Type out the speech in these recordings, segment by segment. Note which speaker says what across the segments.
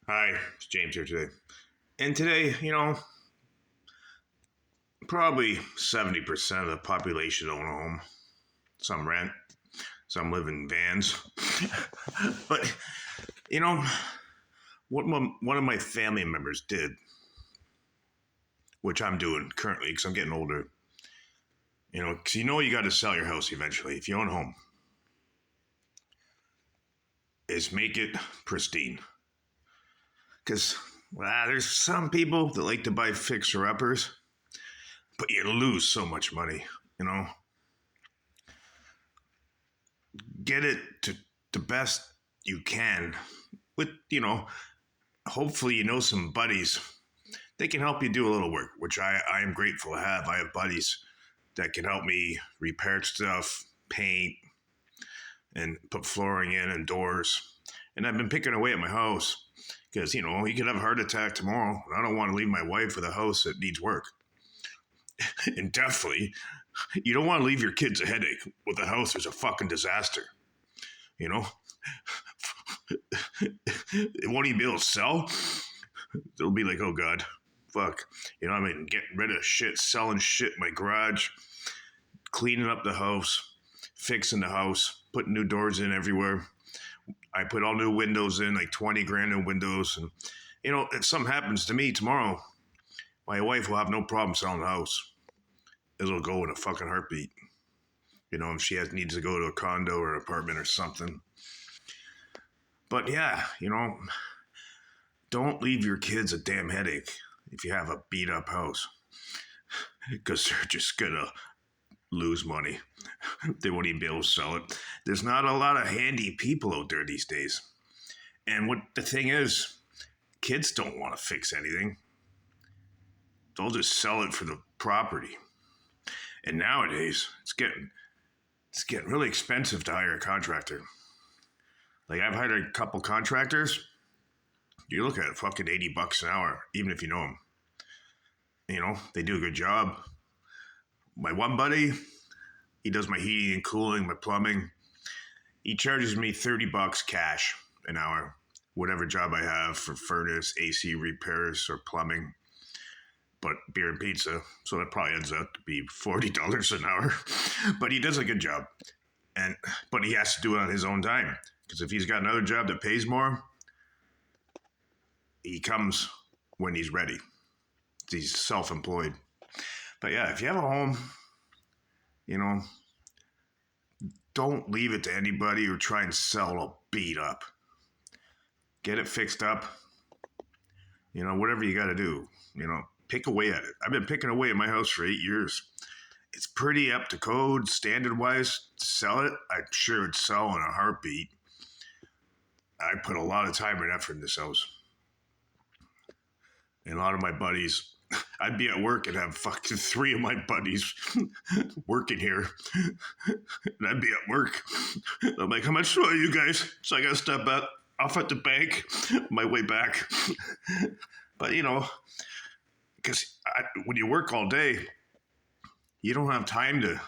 Speaker 1: Hi, it's James here today. And today, probably 70% of the population own a home. Some rent, some live in vans. But, you know, what one of my family members did, which I'm doing currently because I'm getting older, because you got to sell your house eventually if you own a home, is make it pristine. Because there's some people that like to buy fixer-uppers, but you lose so much money. Get it to the best you can with, hopefully some buddies. They can help you do a little work, which I am grateful to have. I have buddies that can help me repair stuff, paint, and put flooring in and doors. And I've been picking away at my house because, you could have a heart attack tomorrow. And I don't want to leave my wife with a house that needs work. And definitely, you don't want to leave your kids a headache with a house that's a fucking disaster. It won't even be able to sell. It'll be like, oh God, fuck. Getting rid of shit, selling shit in my garage, cleaning up the house, fixing the house, putting new doors in everywhere. I put all new windows in, like 20 grand in windows. And, if something happens to me tomorrow, my wife will have no problem selling the house. It'll go in a fucking heartbeat. If she needs to go to a condo or an apartment or something. But yeah, don't leave your kids a damn headache if you have a beat up house. Because they're just gonna lose money. They won't even be able to sell it. There's not a lot of handy people out there these days. And what the thing is, kids don't want to fix anything. They'll just sell it for the property. And nowadays, it's getting really expensive to hire a contractor. Like, I've hired a couple contractors. You look at fucking $80 an hour, even if you know them. They do a good job. My one buddy, he does my heating and cooling, my plumbing. He charges me $30 cash an hour, whatever job I have for furnace, AC repairs, or plumbing. But beer and pizza, so that probably ends up to be $40 an hour. But he does a good job. But he has to do it on his own time. Because if he's got another job that pays more, he comes when he's ready. He's self-employed. But yeah, if you have a home, don't leave it to anybody or try and sell a beat up. Get it fixed up. Whatever you got to do. Pick away at it. I've been picking away at my house for 8 years. It's pretty up to code, standard-wise. To sell it, I'm sure it'd sell in a heartbeat. I put a lot of time and effort in this house. And a lot of my buddies, I'd be at work and have fucking 3 of my buddies working here. And I'd be at work. I'm like, how much are you guys? So I got to step off at the bank on my way back. But, because when you work all day, you don't have time to,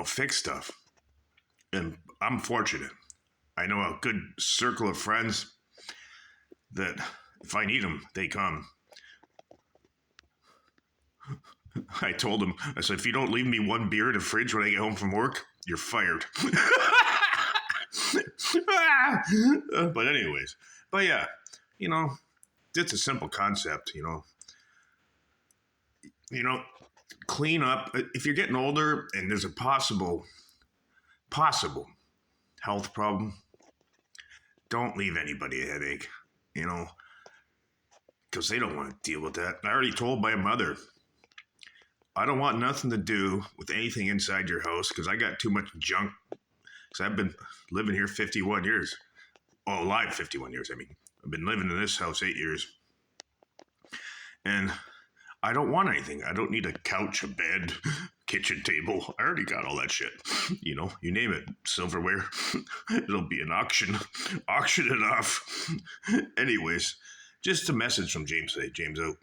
Speaker 1: fix stuff. And I'm fortunate. I know a good circle of friends that if I need them, they come. I told them, I said, if you don't leave me one beer in the fridge when I get home from work, you're fired. But anyways, yeah, it's a simple concept, clean up. If you're getting older and there's a possible health problem, don't leave anybody a headache, because they don't want to deal with that. I already told my mother, I don't want nothing to do with anything inside your house because I got too much junk. Because I've been living here 51 years. Oh, alive 51 years, I mean. I've been living in this house 8 years. And I don't want anything. I don't need a couch, a bed, kitchen table. I already got all that shit. You name it. Silverware. It'll be an auction. Auction it off. Anyways, just a message from James today. James out.